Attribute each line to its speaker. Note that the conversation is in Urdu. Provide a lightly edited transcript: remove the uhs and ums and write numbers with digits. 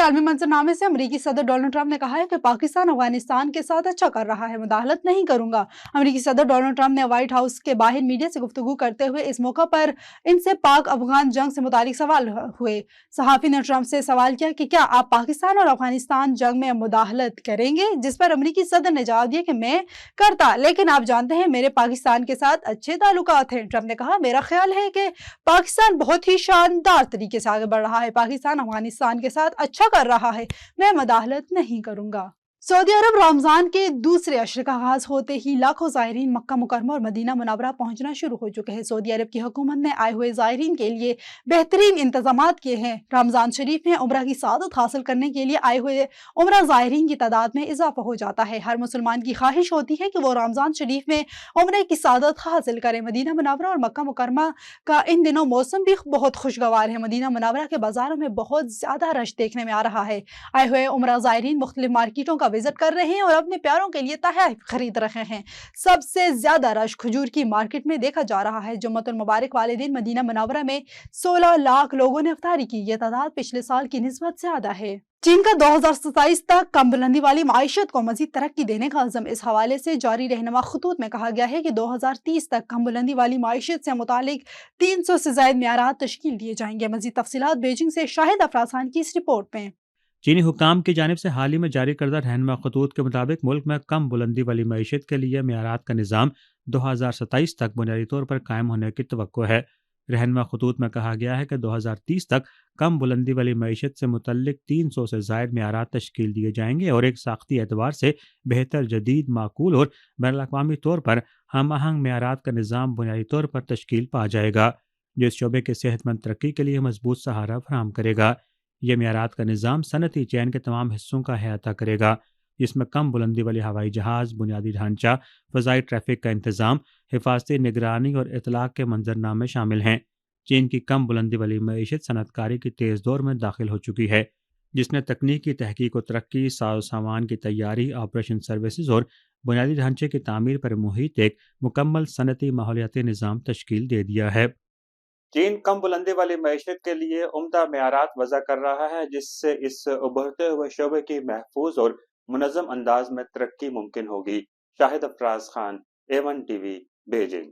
Speaker 1: عالمی منظرنامے سے امریکی صدر ڈونلڈ ٹرمپ نے کہا ہے کہ پاکستان افغانستان کے ساتھ اچھا کر رہا ہے، مداخلت نہیں کروں گا۔ امریکی صدر ڈونلڈ ٹرمپ نے وائٹ ہاؤس کے باہر میڈیا سے گفتگو کرتے ہوئے اس موقع پر ان سے پاک افغان جنگ سے متعلق سوال ہوئے۔ صحافی نے ٹرمپ سے سوال کیا کہ کیا آپ پاکستان اور افغانستان جنگ میں مداخلت کریں گے، جس پر امریکی صدر نے جواب دیا کہ میں کرتا، لیکن آپ جانتے ہیں میرے پاکستان کے ساتھ اچھے تعلقات ہیں۔ ٹرمپ نے کہا میرا خیال ہے کہ پاکستان بہت ہی شاندار طریقے سے آگے بڑھ رہا ہے، پاکستان افغانستان کے ساتھ اچھا کر رہا ہے، میں مداخلت نہیں کروں گا۔ سعودی عرب رمضان کے دوسرے عشرے کا آغاز ہوتے ہی لاکھوں زائرین مکہ مکرمہ اور مدینہ منورہ پہنچنا شروع ہو چکے ہیں۔ سعودی عرب کی حکومت نے آئے ہوئے زائرین کے لیے بہترین انتظامات کیے ہیں۔ رمضان شریف میں عمرہ کی سعادت حاصل کرنے کے لیے آئے ہوئے عمرہ زائرین کی تعداد میں اضافہ ہو جاتا ہے۔ ہر مسلمان کی خواہش ہوتی ہے کہ وہ رمضان شریف میں عمرے کی سعادت حاصل کرے۔ مدینہ منورہ اور مکہ مکرمہ کا ان دنوں موسم بھی بہت خوشگوار ہے۔ مدینہ منورہ کے بازاروں میں بہت زیادہ رش دیکھنے میں آ رہا ہے۔ آئے ہوئے عمرہ زائرین مختلف مارکیٹوں کا وزٹ کر رہے ہیں اور اپنے پیاروں کے لیے تحائف خرید رہے ہیں۔ سب سے زیادہ رش کھجور کی مارکیٹ میں دیکھا جا رہا ہے۔ جمعۃ المبارک والے دن مدینہ منورہ میں 16 لاکھ لوگوں نے افطاری کی۔ یہ تعداد پچھلے سال کی نسبت زیادہ ہے۔ چین کا 2027 تک کم بلندی والی معیشت کو مزید ترقی دینے کا عزم۔ اس حوالے سے جاری رہنما خطوط میں کہا گیا ہے کہ 2030 تک کم بلندی والی معیشت سے متعلق 300 سے زائد معیارات تشکیل دیے جائیں گے۔ مزید تفصیلات بیجنگ سے شاہد افراسان کی اس رپورٹ میں۔
Speaker 2: چینی حکام کی جانب سے حال ہی میں جاری کردہ رہنما خطوط کے مطابق ملک میں کم بلندی والی معیشت کے لیے معیارات کا نظام 2027 تک بنیادی طور پر قائم ہونے کی توقع ہے۔ رہنما خطوط میں کہا گیا ہے کہ 2030 تک کم بلندی والی معیشت سے متعلق 300 سے زائد معیارات تشکیل دیے جائیں گے اور ایک ساختی اعتبار سے بہتر، جدید، معقول اور بین الاقوامی طور پر ہم آہنگ معیارات کا نظام بنیادی طور پر تشکیل پا جائے گا، جو اس شعبے کے صحت مند ترقی کے لیے مضبوط سہارا فراہم کرے گا۔ یہ معیارات کا نظام صنعتی چین کے تمام حصوں کا احاطہ کرے گا، جس میں کم بلندی والی ہوائی جہاز، بنیادی ڈھانچہ، فضائی ٹریفک کا انتظام، حفاظتی نگرانی اور اطلاق کے منظرنامے شامل ہیں۔ چین کی کم بلندی والی معیشت صنعت کاری کی تیز دور میں داخل ہو چکی ہے، جس نے تکنیکی تحقیق و ترقی، ساز و سامان کی تیاری، آپریشن سروسز اور بنیادی ڈھانچے کی تعمیر پر محیط ایک مکمل صنعتی ماحولیاتی نظام تشکیل دے دیا ہے۔
Speaker 3: چین کم بلندی والی معیشت کے لیے عمدہ معیارات وضع کر رہا ہے، جس سے اس ابھرتے ہوئے شعبے کی محفوظ اور منظم انداز میں ترقی ممکن ہوگی۔ Shahid Afraz Khan, A1 TV، Beijing.